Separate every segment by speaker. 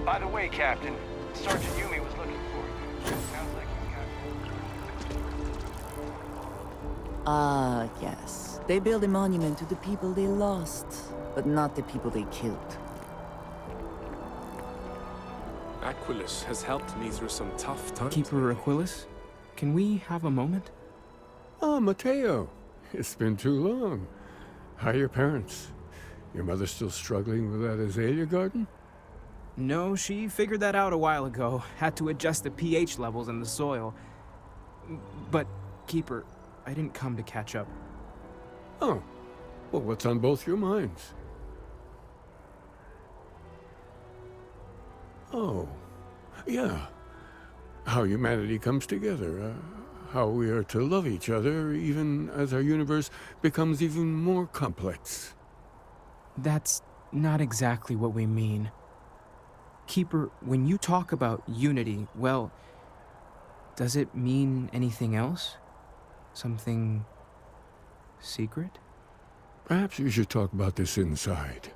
Speaker 1: By the way, Captain, Sergeant Yumi was looking for you. Sounds like you got...
Speaker 2: Ah, yes. They build a monument to the people they lost, but not the people they killed.
Speaker 3: Aquilus has helped me through some tough times.
Speaker 4: Keeper Aquilus, can we have a moment?
Speaker 5: Ah, Mateo. It's been too long. How are your parents? Your mother still struggling with that azalea garden?
Speaker 4: No, she figured that out a while ago. Had to adjust the pH levels in the soil. But, Keeper, I didn't come to catch up.
Speaker 5: Oh. Well, what's on both your minds? Oh. Yeah. How humanity comes together. How we are to love each other even as our universe becomes even more complex.
Speaker 4: That's not exactly what we mean. Keeper, when you talk about unity, well, does it mean anything else? Something secret?
Speaker 5: Perhaps we should talk about this inside.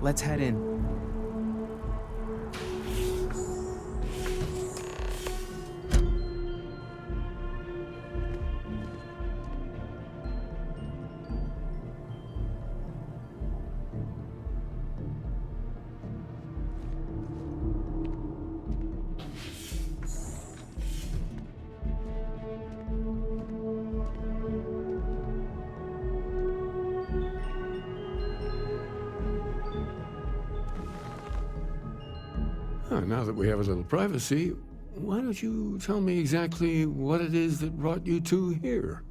Speaker 4: Let's head in.
Speaker 5: Now that we have a little privacy, why don't you tell me exactly what it is that brought you two here?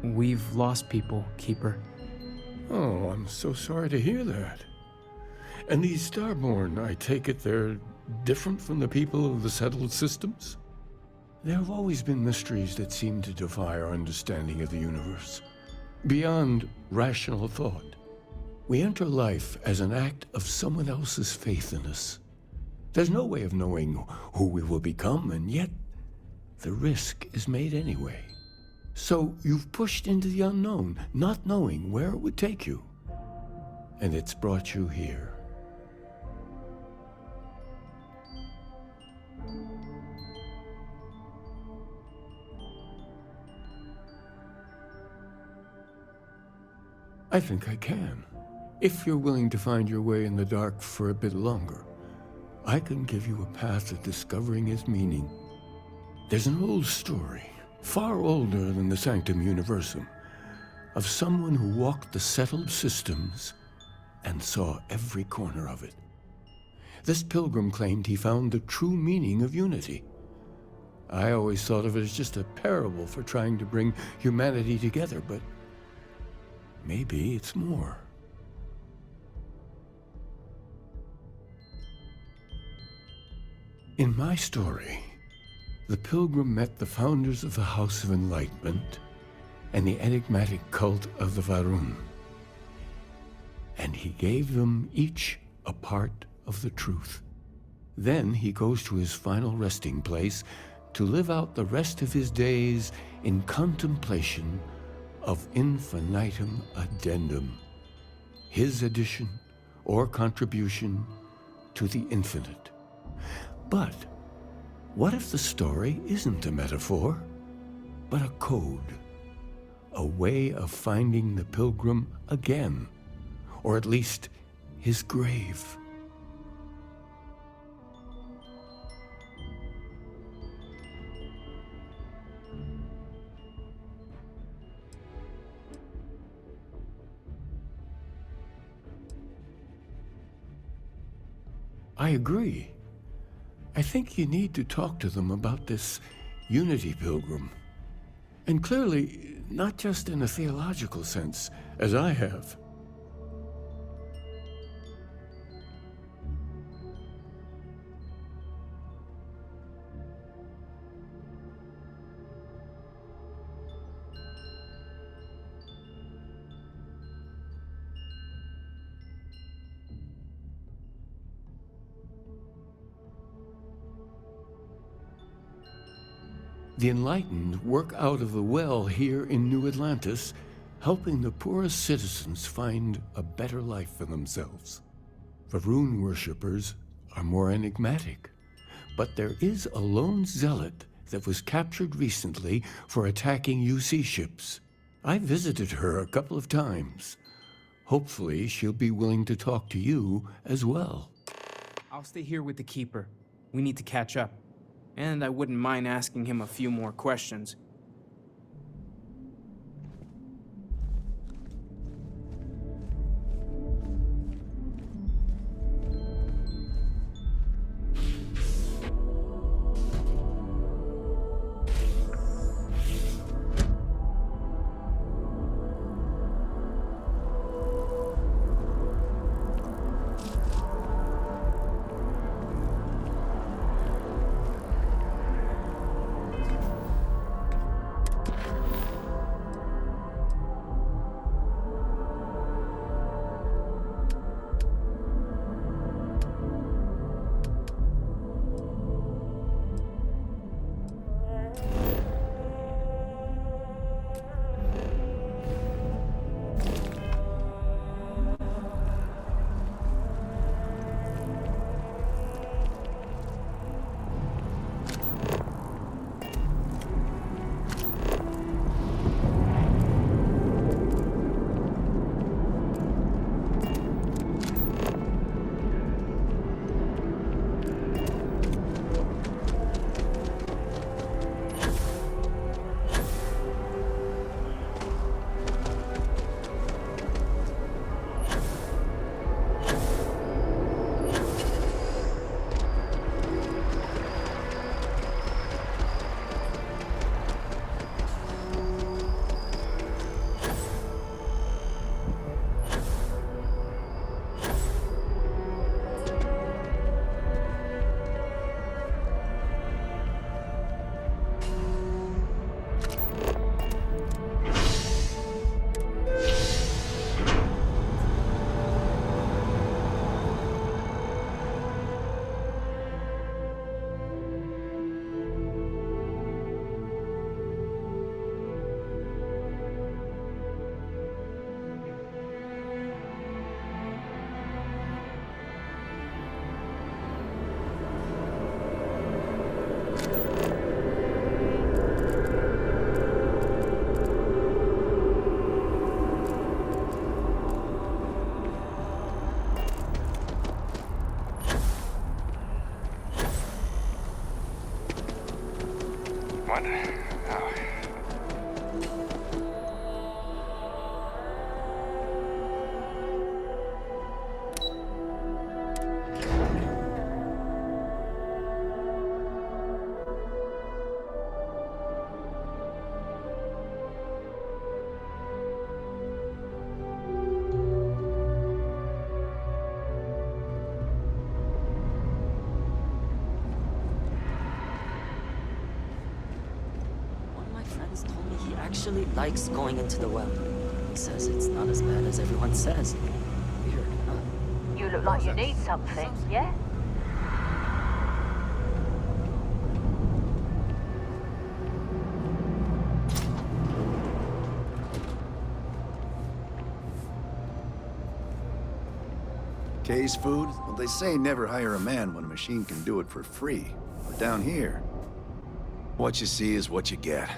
Speaker 4: We've lost people, Keeper.
Speaker 5: Oh, I'm so sorry to hear that. And these Starborn, I take it they're different from the people of the settled systems? There have always been mysteries that seem to defy our understanding of the universe. Beyond rational thought, we enter life as an act of someone else's faith in us. There's no way of knowing who we will become, and yet the risk is made anyway. So you've pushed into the unknown, not knowing where it would take you. And it's brought you here. I think I can. If you're willing to find your way in the dark for a bit longer, I can give you a path to discovering its meaning. There's an old story, far older than the Sanctum Universum, of someone who walked the settled systems and saw every corner of it. This pilgrim claimed he found the true meaning of unity. I always thought of it as just a parable for trying to bring humanity together, but maybe it's more. In my story, the pilgrim met the founders of the House of Enlightenment and the enigmatic cult of the Varun. And he gave them each a part of the truth. Then he goes to his final resting place to live out the rest of his days in contemplation of infinitum addendum, his addition or contribution to the infinite. But what if the story isn't a metaphor, but a code, a way of finding the pilgrim again, or at least his grave? I agree. I think you need to talk to them about this unity pilgrim. And clearly, not just in a theological sense, as I have. The enlightened work out of the well here in New Atlantis, helping the poorest citizens find a better life for themselves. The rune worshippers are more enigmatic, but there is a lone zealot that was captured recently for attacking UC ships. I visited her a couple of times. Hopefully, she'll be willing to talk to you as well.
Speaker 4: I'll stay here with the Keeper. We need to catch up. And I wouldn't mind asking him a few more questions.
Speaker 1: What? Oh.
Speaker 6: Told me he actually likes going into the well. He says it's not as bad as everyone says. Weird, huh?
Speaker 7: You look like you need something, yeah?
Speaker 8: K's food? Well, they say never hire a man when a machine can do it for free. But down here, what you see is what you get.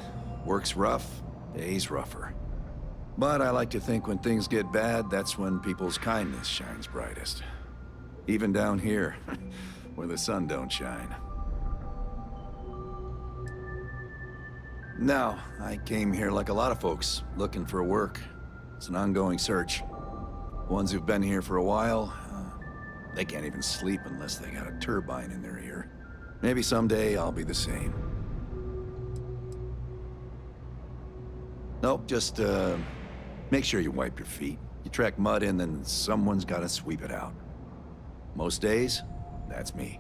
Speaker 8: Work's rough, day's rougher. But I like to think when things get bad, that's when people's kindness shines brightest. Even down here, where the sun don't shine. Now, I came here like a lot of folks, looking for work. It's an ongoing search. Ones who've been here for a while, they can't even sleep unless they got a turbine in their ear. Maybe someday I'll be the same. Nope, just, make sure you wipe your feet. You track mud in, then someone's gotta sweep it out. Most days, that's me.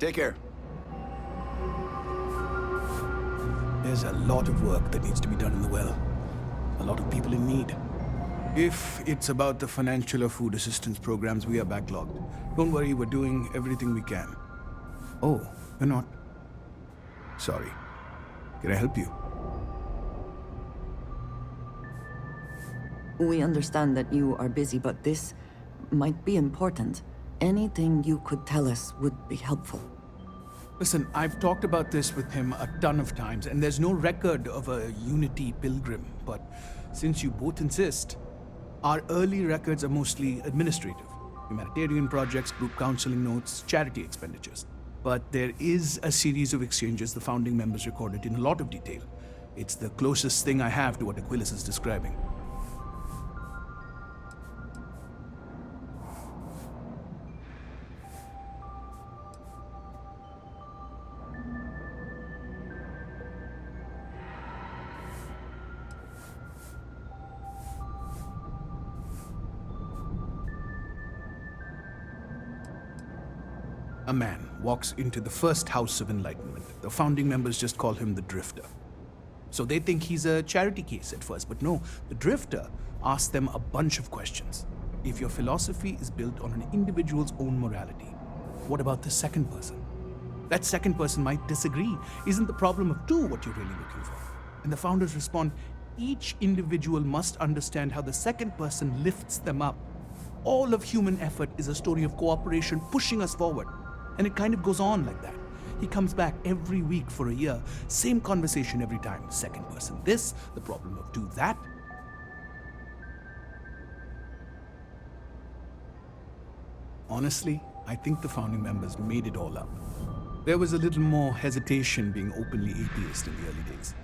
Speaker 8: Take care.
Speaker 9: There's a lot of work that needs to be done in the well. A lot of people in need. If it's about the financial or food assistance programs, we are backlogged. Don't worry, we're doing everything we can. Oh, we're not. Sorry. Can I help you?
Speaker 2: We understand that you are busy, but this might be important. Anything you could tell us would be helpful.
Speaker 9: Listen, I've talked about this with him a ton of times, and there's no record of a Unity pilgrim. But since you both insist, our early records are mostly administrative. Humanitarian projects, group counseling notes, charity expenditures. But there is a series of exchanges the founding members recorded in a lot of detail. It's the closest thing I have to what Aquilas is describing. A man walks into the first House of Enlightenment. The founding members just call him the Drifter. So they think he's a charity case at first, but no, the Drifter asks them a bunch of questions. If your philosophy is built on an individual's own morality, what about the second person? That second person might disagree. Isn't the problem of two what you're really looking for? And the founders respond, each individual must understand how the second person lifts them up. All of human effort is a story of cooperation pushing us forward. And it kind of goes on like that. He comes back every week for a year. Same conversation every time. Second person this, the problem of two that. Honestly, I think the founding members made it all up. There was a little more hesitation being openly atheist in the early days.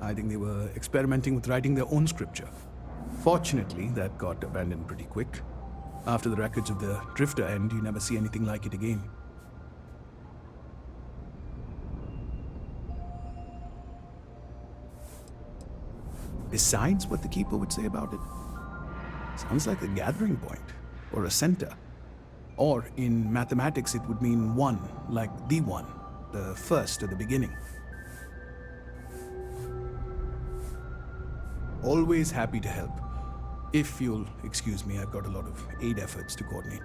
Speaker 9: I think they were experimenting with writing their own scripture. Fortunately, that got abandoned pretty quick. After the records of the Drifter end, you never see anything like it again. Besides what the Keeper would say about it, sounds like a gathering point, or a center. Or in mathematics it would mean one, like the one, the first or the beginning. Always happy to help. If you'll excuse me, I've got a lot of aid efforts to coordinate.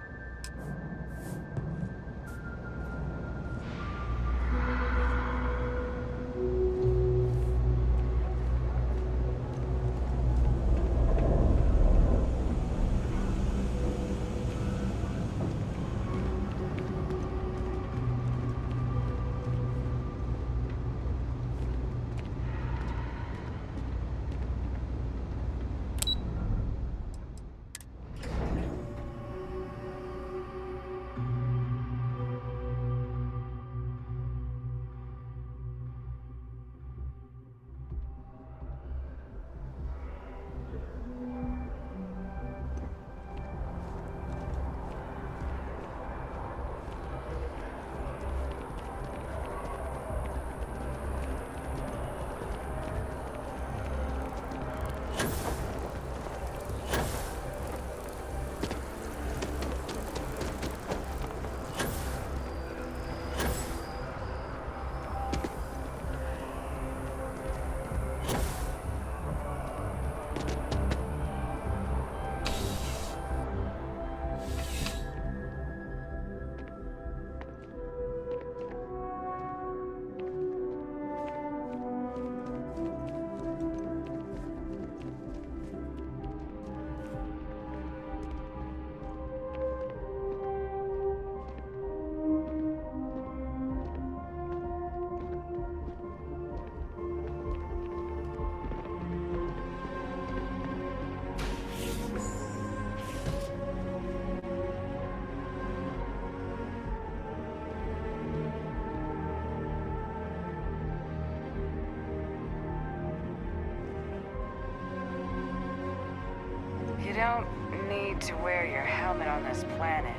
Speaker 10: You don't need to wear your helmet on this planet.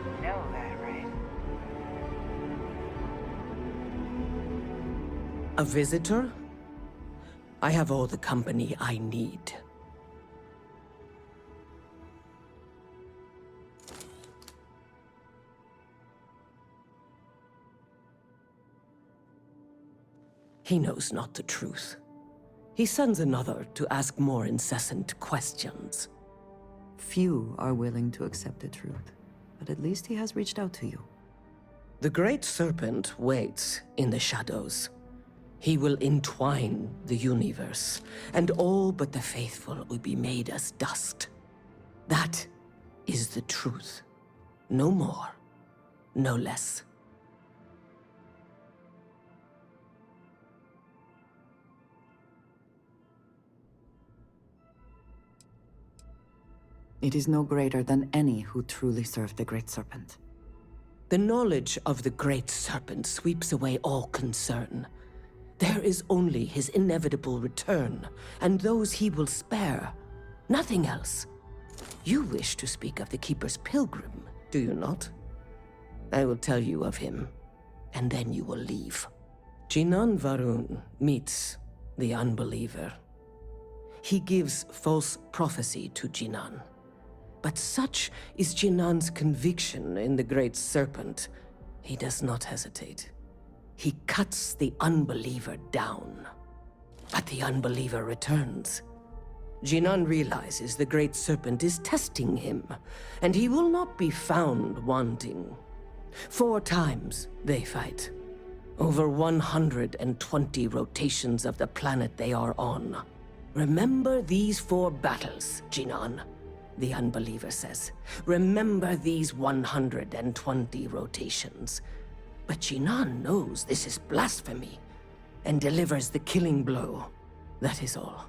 Speaker 10: You know that, right?
Speaker 11: A visitor? I have all the company I need. He knows not the truth. He sends another to ask more incessant questions.
Speaker 2: Few are willing to accept the truth, but at least he has reached out to you.
Speaker 11: The Great Serpent waits in the shadows. He will entwine the universe, and all but the faithful will be made as dust. That is the truth. No more, no less.
Speaker 2: It is no greater than any who truly serve the Great Serpent.
Speaker 11: The knowledge of the Great Serpent sweeps away all concern. There is only his inevitable return, and those he will spare. Nothing else. You wish to speak of the Keeper's Pilgrim, do you not? I will tell you of him, and then you will leave. Jinan Varun meets the Unbeliever. He gives false prophecy to Jinan. But such is Jinan's conviction in the Great Serpent, he does not hesitate. He cuts the Unbeliever down. But the Unbeliever returns. Jinan realizes the Great Serpent is testing him, and he will not be found wanting. 4 times they fight. Over 120 rotations of the planet they are on. Remember these 4 battles, Jinan, the Unbeliever says. Remember these 120 rotations. But Jinan knows this is blasphemy, and delivers the killing blow. That is all.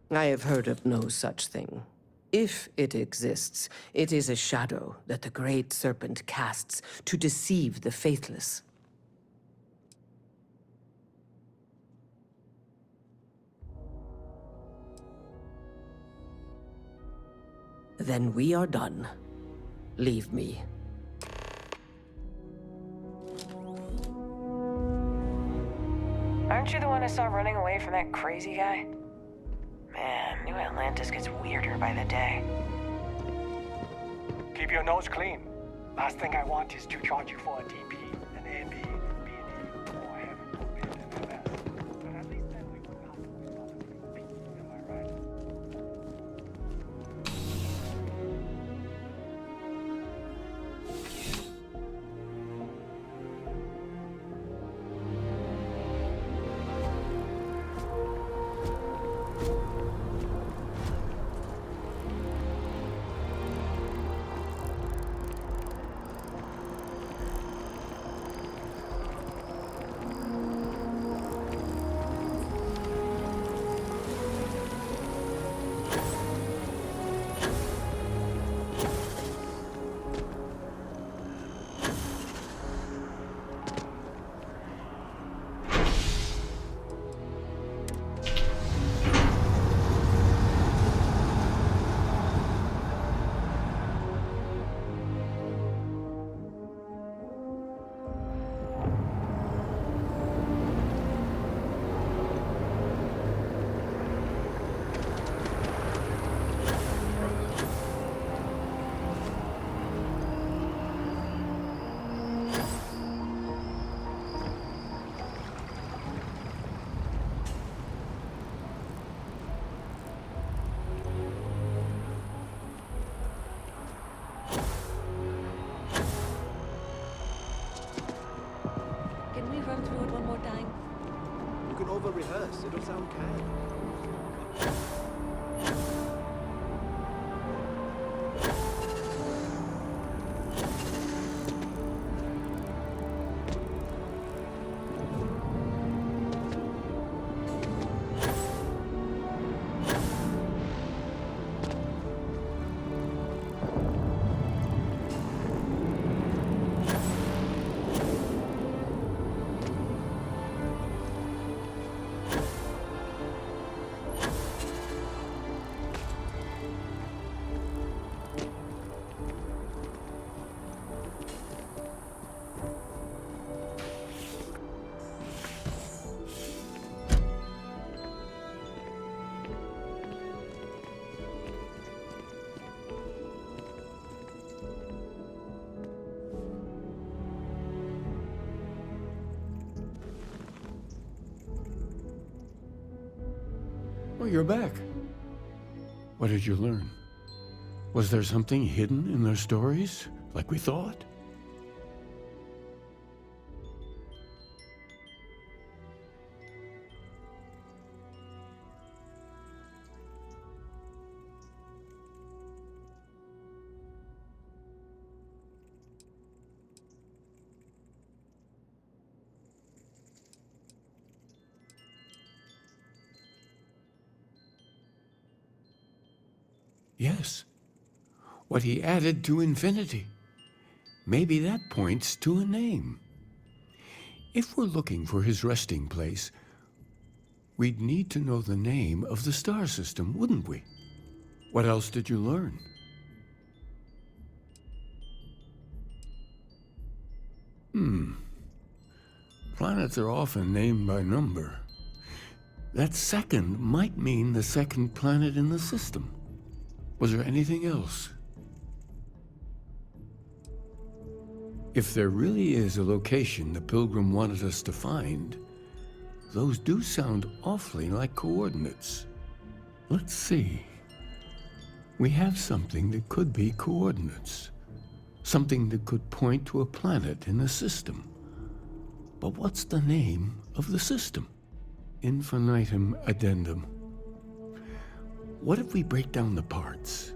Speaker 11: I have heard of no such thing. If it exists, it is a shadow that the Great Serpent casts to deceive the faithless. Then we are done. Leave me.
Speaker 10: Aren't you the one I saw running away from that crazy guy? Man, New Atlantis gets weirder by the day.
Speaker 1: Keep your nose clean. Last thing I want is to charge you for a DP, an AB, B&E, or heaven forbid an MS. But at least then we would not be bothered. Am I right?
Speaker 11: Can we run through it one more time?
Speaker 9: You can over-rehearse. It'll sound canned.
Speaker 5: Oh, you're back. What did you learn? Was there something hidden in their stories, like we thought? Yes. What he added to infinity. Maybe that points to a name. If we're looking for his resting place, we'd need to know the name of the star system, wouldn't we? What else did you learn? Planets are often named by number. That second might mean the second planet in the system. Was there anything else? If there really is a location the Pilgrim wanted us to find, those do sound awfully like coordinates. Let's see. We have something that could be coordinates. Something that could point to a planet in the system. But what's the name of the system? Infinitum addendum. What if we break down the parts?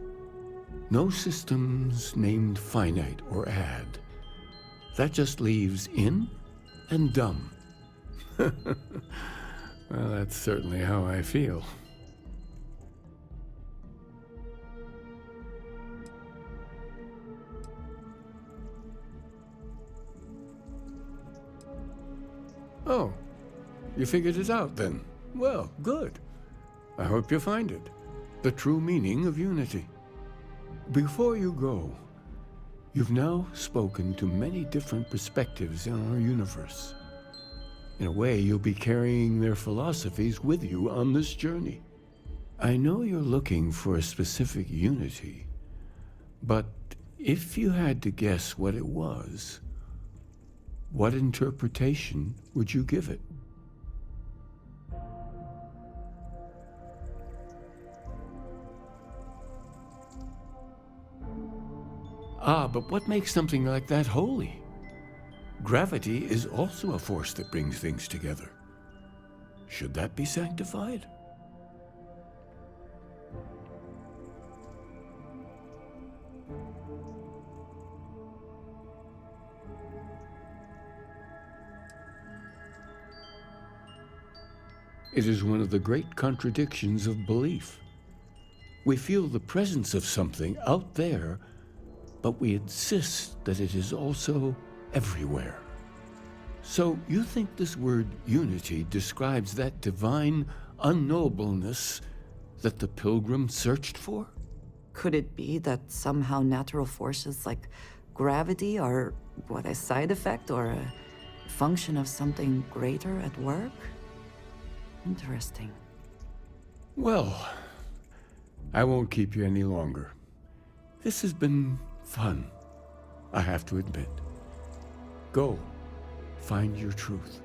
Speaker 5: No systems named finite or add. That just leaves in and dumb. Well, that's certainly how I feel. Oh, you figured it out then? Well, good. I hope you find it. The true meaning of unity. Before you go, you've now spoken to many different perspectives in our universe. In a way, you'll be carrying their philosophies with you on this journey. I know you're looking for a specific unity, but if you had to guess what it was, what interpretation would you give it? Ah, but what makes something like that holy? Gravity is also a force that brings things together. Should that be sanctified? It is one of the great contradictions of belief. We feel the presence of something out there, but we insist that it is also everywhere. So you think this word unity describes that divine unknowableness that the Pilgrim searched for?
Speaker 2: Could it be that somehow natural forces like gravity are, a side effect or a function of something greater at work? Interesting.
Speaker 5: Well, I won't keep you any longer. This has been fun, I have to admit. Go, find your truth.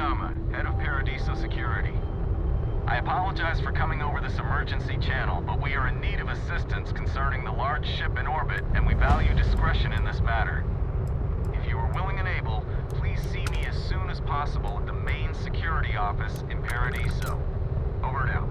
Speaker 12: Fukuyama, head of Paradiso Security. I apologize for coming over this emergency channel, but we are in need of assistance concerning the large ship in orbit, and we value discretion in this matter. If you are willing and able, please see me as soon as possible at the main security office in Paradiso. Over and out.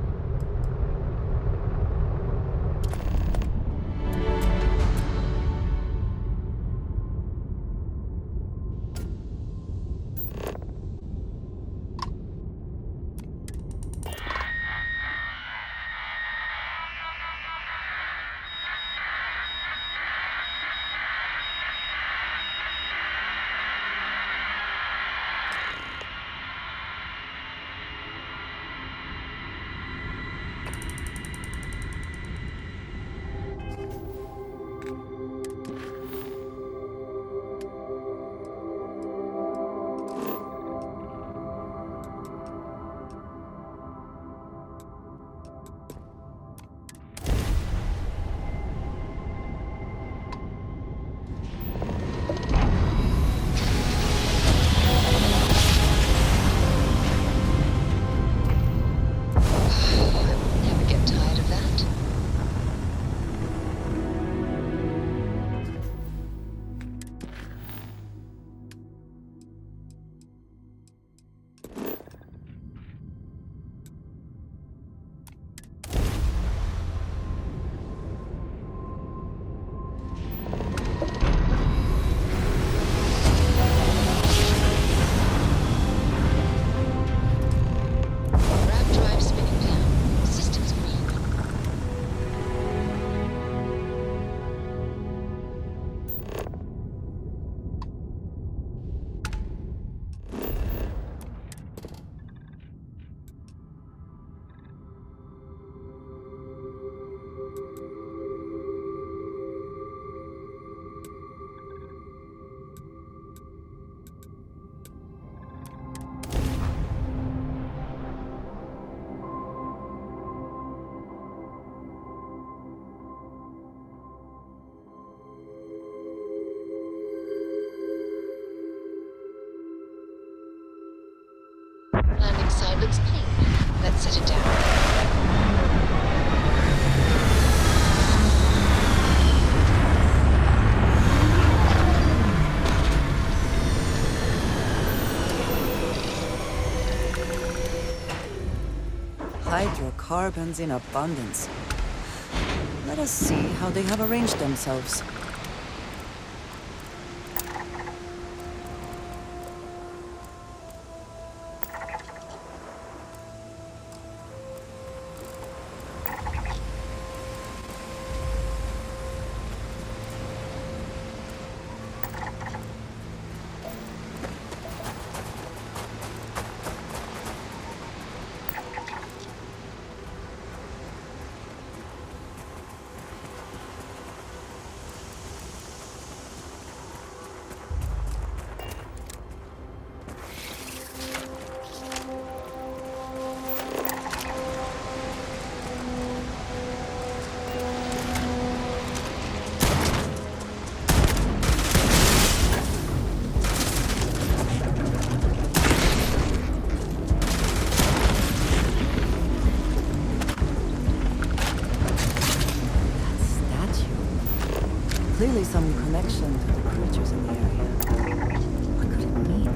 Speaker 13: Landing side looks clean. Let's set it down.
Speaker 2: Hydrocarbons in abundance. Let us see how they have arranged themselves. Clearly some connection to the creatures in the area. What could it mean?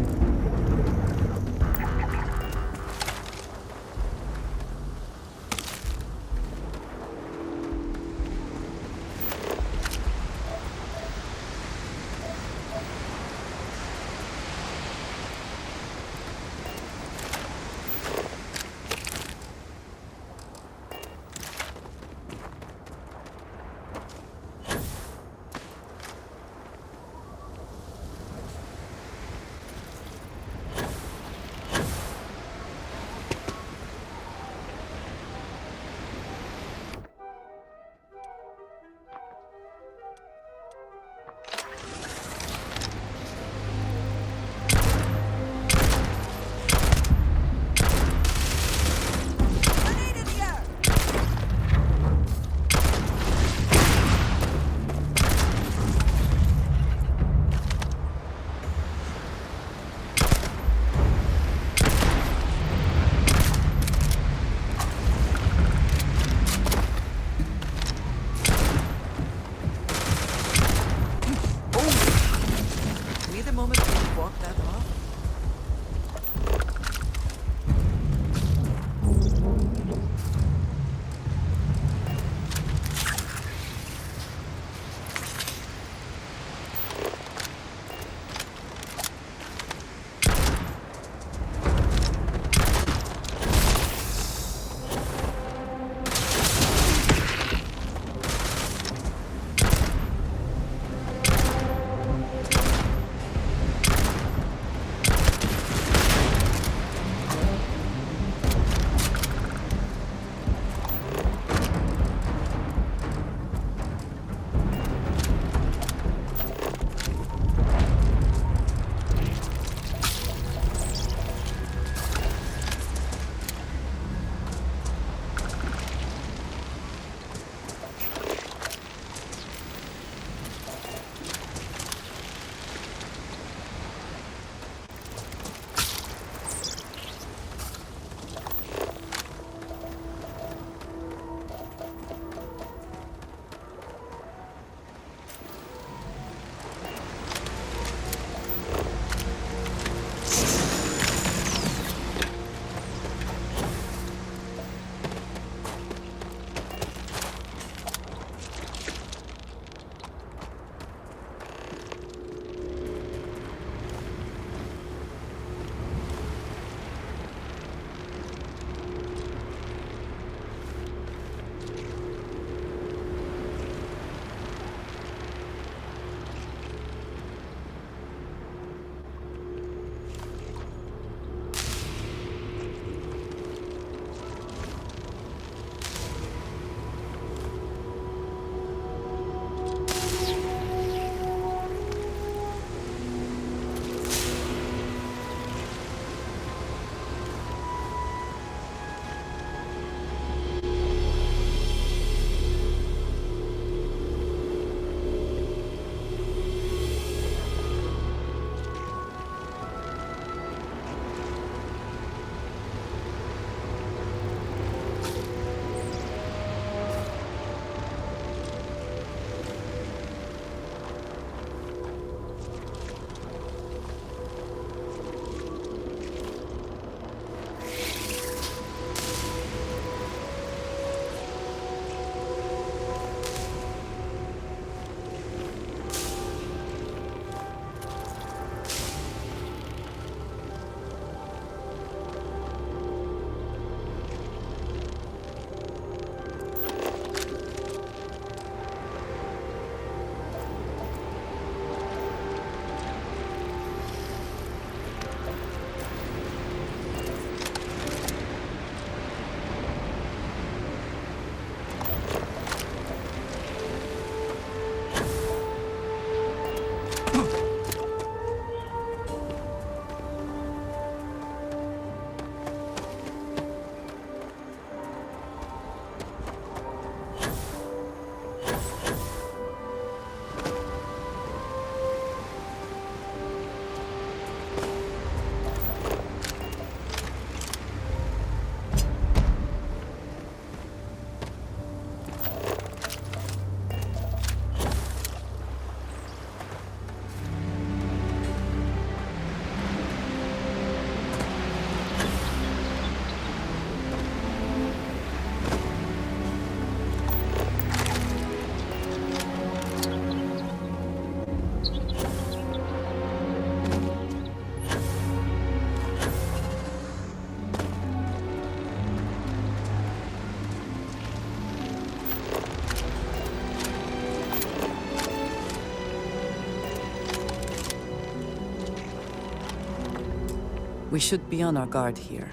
Speaker 2: We should be on our guard here.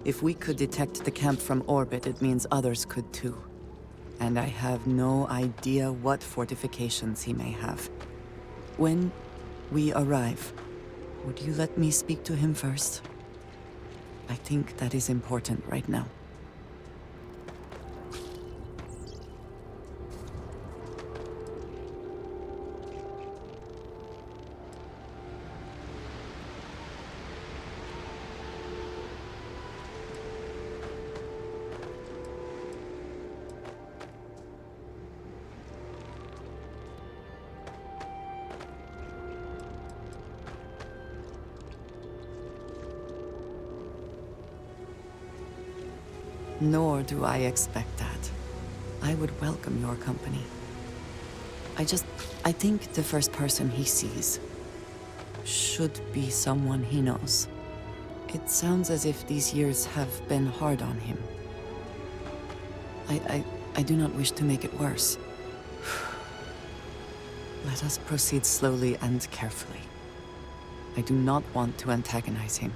Speaker 2: If we could detect the camp from orbit, it means others could too. And I have no idea what fortifications he may have. When we arrive, would you let me speak to him first? I think that is important right now. Nor do I expect that. I would welcome your company. I think the first person he sees should be someone he knows. It sounds as if these years have been hard on him. I do not wish to make it worse. Let us proceed slowly and carefully. I do not want to antagonize him.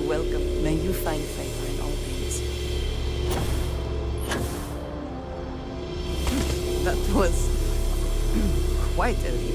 Speaker 2: welcome. May you find favor in all things. That was quite a leap.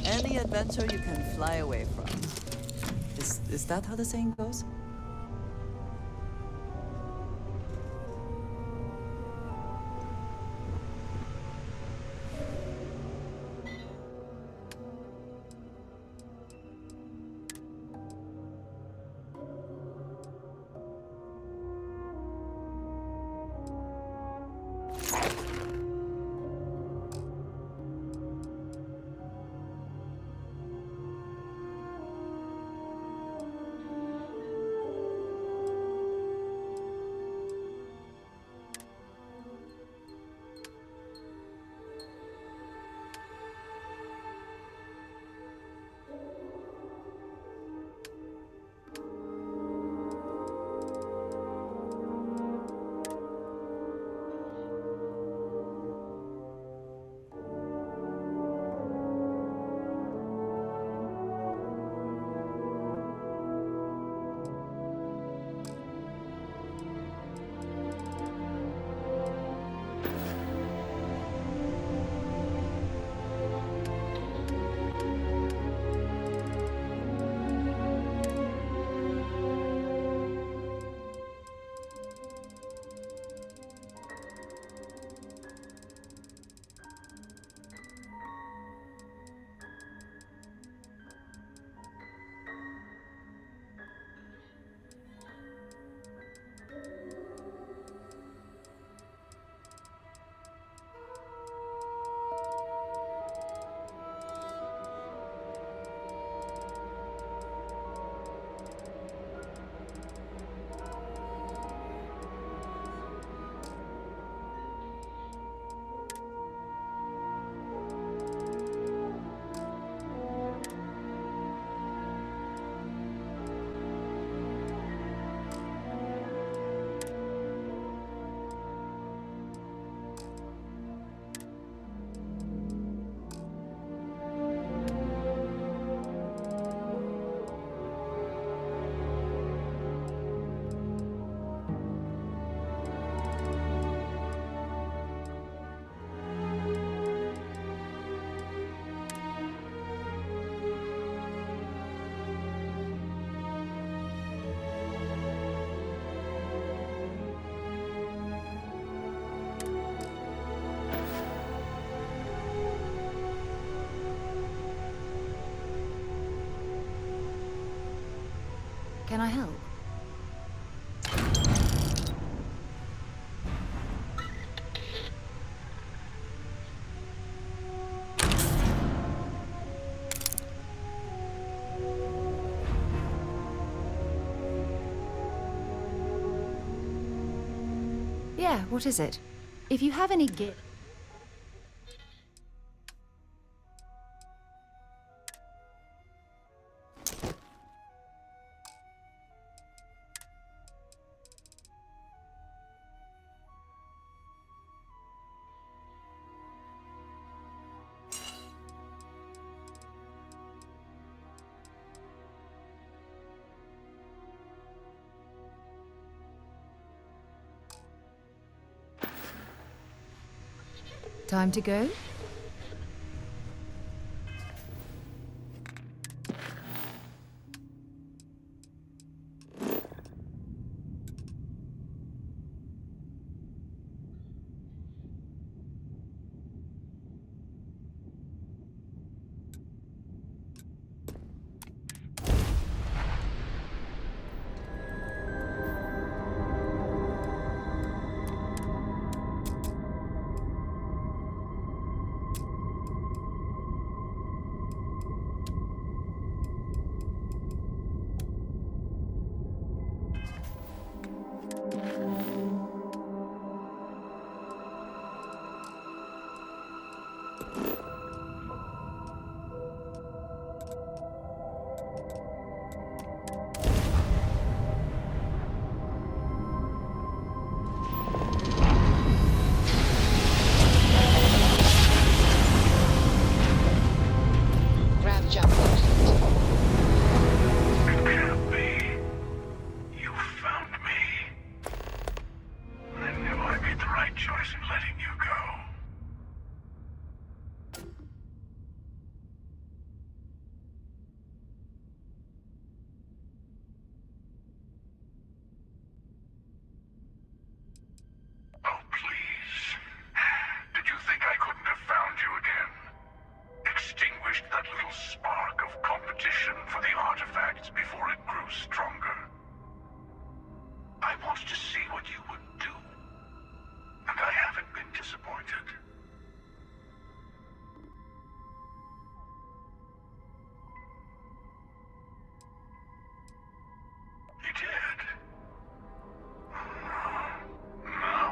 Speaker 2: Any adventure you can fly away from. Is that how the saying goes?
Speaker 14: Can I help? Yeah, what is it? If you have any Time to go?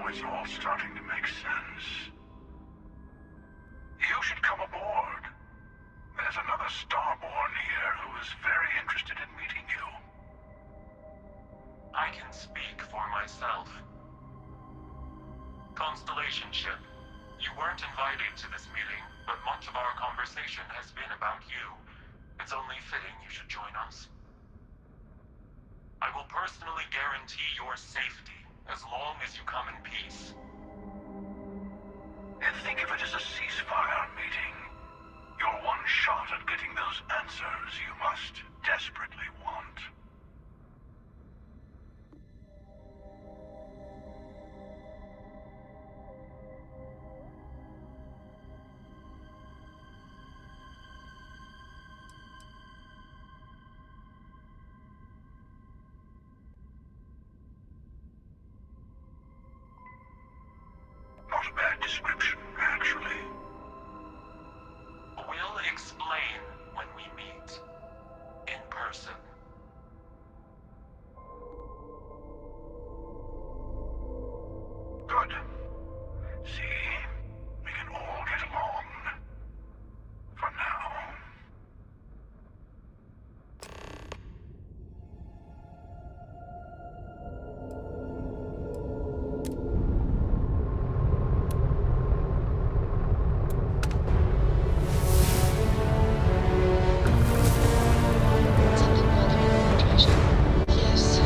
Speaker 15: It's all starting to make sense. You should come aboard. There's another Starborn here who is very interested in meeting you.
Speaker 12: I can speak for myself. Constellation ship, you weren't invited to this meeting, but much of our conversation has been about you. It's only fitting you should join us. I will personally guarantee your safety as long as you come in peace.
Speaker 15: And think of it as a ceasefire meeting. Your one shot at getting those answers you must desperately want. Not a bad description, actually.
Speaker 12: We'll explain when we meet. In person.
Speaker 15: Good. See? We can all get along. For now.
Speaker 13: Something bothering you, Treasure? Yes,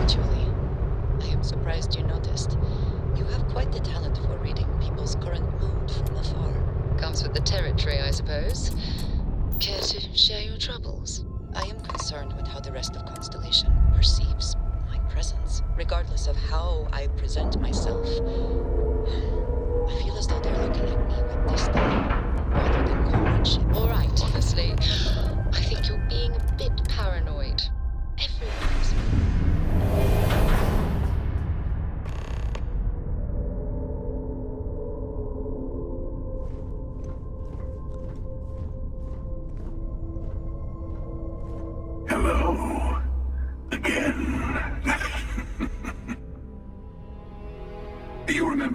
Speaker 13: actually. I am surprised you noticed. You have quite the talent for reading people's current mood from afar. Comes with the territory, I suppose. Care to share your troubles? I am concerned with how the rest of Constellation perceives my presence, regardless of how I present myself. I feel as though they're looking at me with disdain, rather than comradeship. All right, honestly, I think you're being a bit paranoid. Everyone's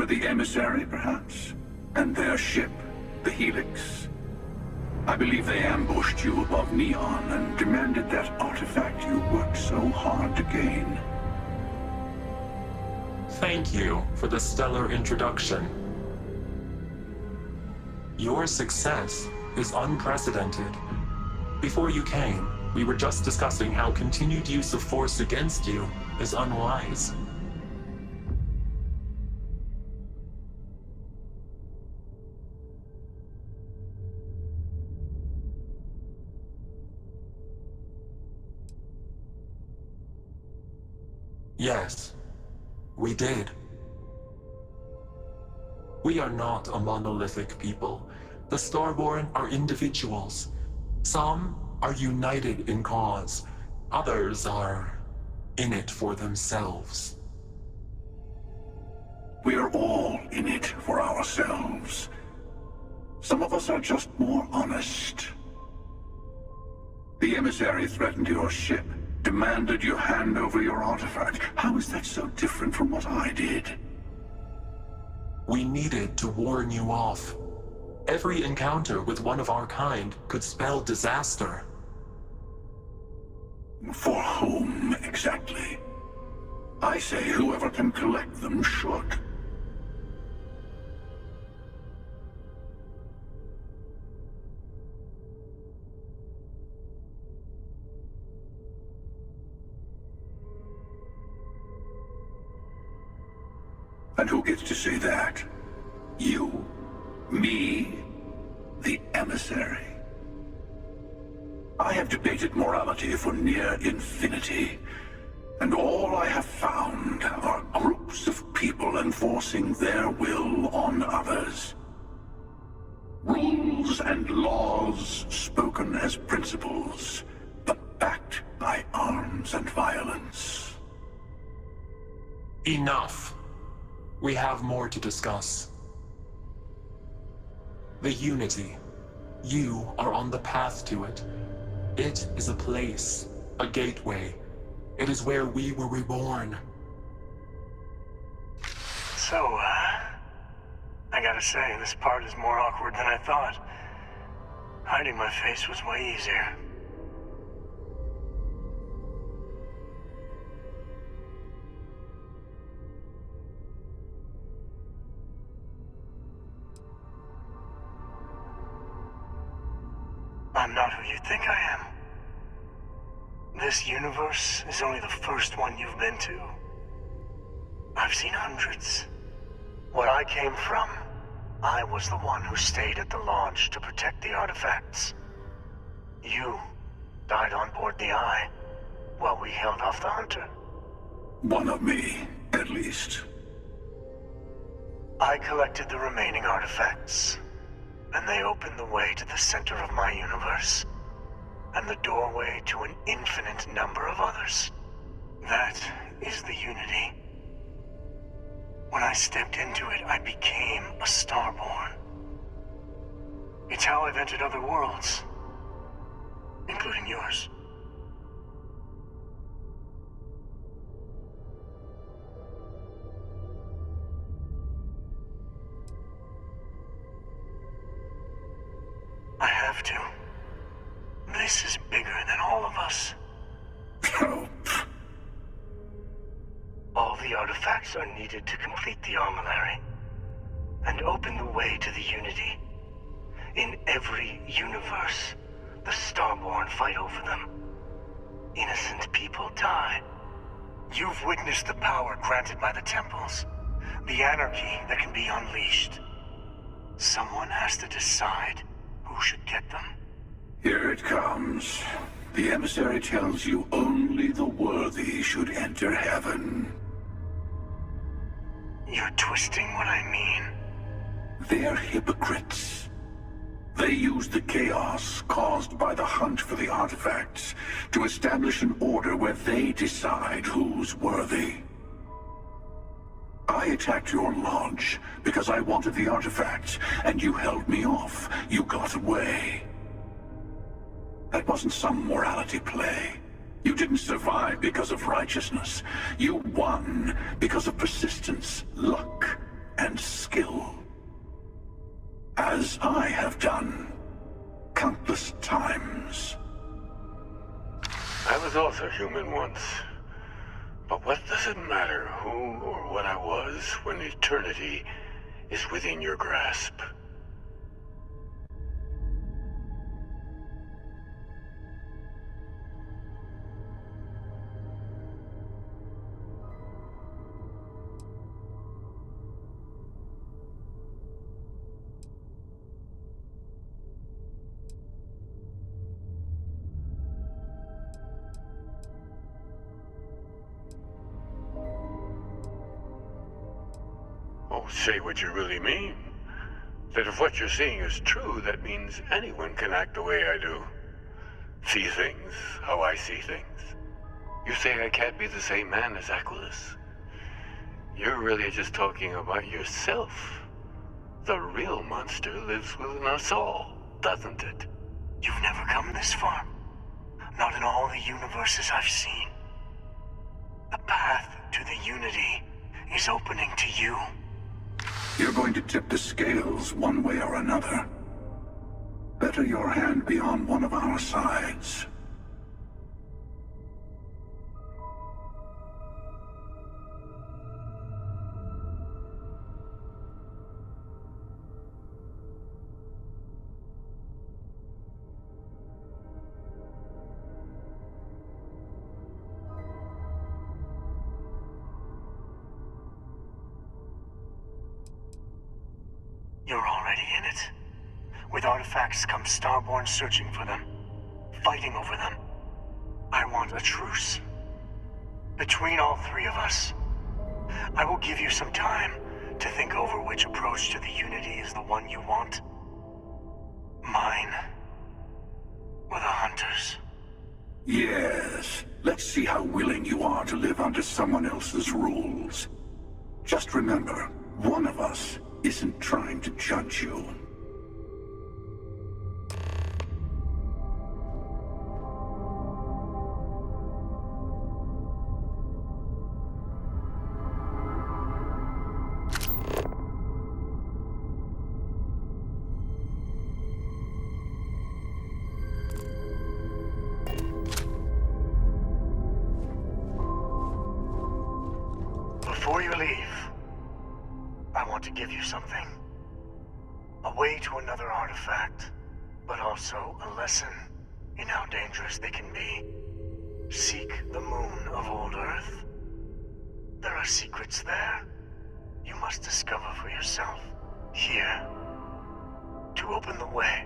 Speaker 15: the Emissary, perhaps? And their ship, the Helix? I believe they ambushed you above Neon and demanded that artifact you worked so hard to gain.
Speaker 16: Thank you for the stellar introduction. Your success is unprecedented. Before you came, we were just discussing how continued use of force against you is unwise. Yes, we did. We are not a monolithic people. The Starborn are individuals. Some are united in cause. Others are in it for themselves.
Speaker 15: We're all in it for ourselves. Some of us are just more honest. The Emissary threatened your ship, demanded you hand over your artifact. How is that so different from what I did?
Speaker 16: We needed to warn you off. Every encounter with one of our kind could spell disaster.
Speaker 15: For whom, exactly? I say whoever can collect them should. And who gets to say that? You? Me? The Emissary? I have debated morality for near infinity, and all I have found are groups of people enforcing their will on others. Rules and laws spoken as principles, but backed by arms and violence.
Speaker 16: Enough. We have more to discuss. The Unity. You are on the path to it. It is a place, a gateway. It is where we were reborn.
Speaker 1: So, I gotta say, this part is more awkward than I thought. Hiding my face was way easier. I'm not who you think I am. This universe is only the first one you've been to. I've seen hundreds. Where I came from, I was the one who stayed at the launch to protect the artifacts. You died on board the Eye, while we held off the Hunter.
Speaker 15: One of me, at least.
Speaker 1: I collected the remaining artifacts, and they opened the way to the center of my universe, and the doorway to an infinite number of others. That is the Unity. When I stepped into it, I became a Starborn. It's how I've entered other worlds, including yours. I have to. This is bigger than all of us. All the artifacts are needed to complete the armillary and open the way to the Unity. In every universe, the Starborn fight over them. Innocent people die. You've witnessed the power granted by the temples, the anarchy that can be unleashed. Someone has to decide who should get them.
Speaker 15: Here it comes. The Emissary tells you only the worthy should enter heaven.
Speaker 1: You're twisting what I mean.
Speaker 15: They're hypocrites. They use the chaos caused by the hunt for the artifacts to establish an order where they decide who's worthy. I attacked your launch because I wanted the artifacts, and you held me off. You got away. That wasn't some morality play. You didn't survive because of righteousness. You won because of persistence, luck, and skill. As I have done countless times.
Speaker 5: I was also human once. But what does it matter who or what I was when eternity is within your grasp? Oh, say what you really mean. That if what you're seeing is true, that means anyone can act the way I do. See things how I see things. You say I can't be the same man as Aquilus? You're really just talking about yourself. The real monster lives within us all, doesn't it?
Speaker 1: You've never come this far. Not in all the universes I've seen. The path to the Unity is opening to you.
Speaker 15: You're going to tip the scales one way or another. Better your hand be on one of our sides.
Speaker 1: You're already in it. With artifacts comes Starborn searching for them, fighting over them. I want a truce. Between all three of us. I will give you some time to think over which approach to the Unity is the one you want. Mine. Or the Hunters.
Speaker 15: Yes. Let's see how willing you are to live under someone else's rules. Just remember, one of us isn't trying to judge you.
Speaker 1: Before you leave, I want to give you something. A way to another artifact, but also a lesson in how dangerous they can be. Seek the moon of old Earth. There are secrets there you must discover for yourself. Here, to open the way.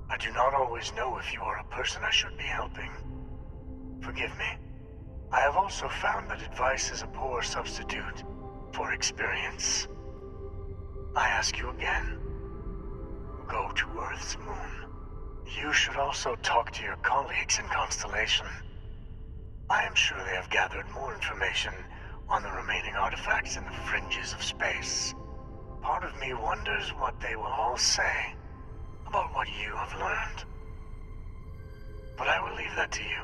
Speaker 1: I do not always know if you are a person I should be helping. Forgive me. I have also found that advice is a poor substitute for experience. I ask you again. Go to Earth's moon. You should also talk to your colleagues in Constellation. I am sure they have gathered more information on the remaining artifacts in the fringes of space. Part of me wonders what they will all say about what you have learned. But I will leave that to you.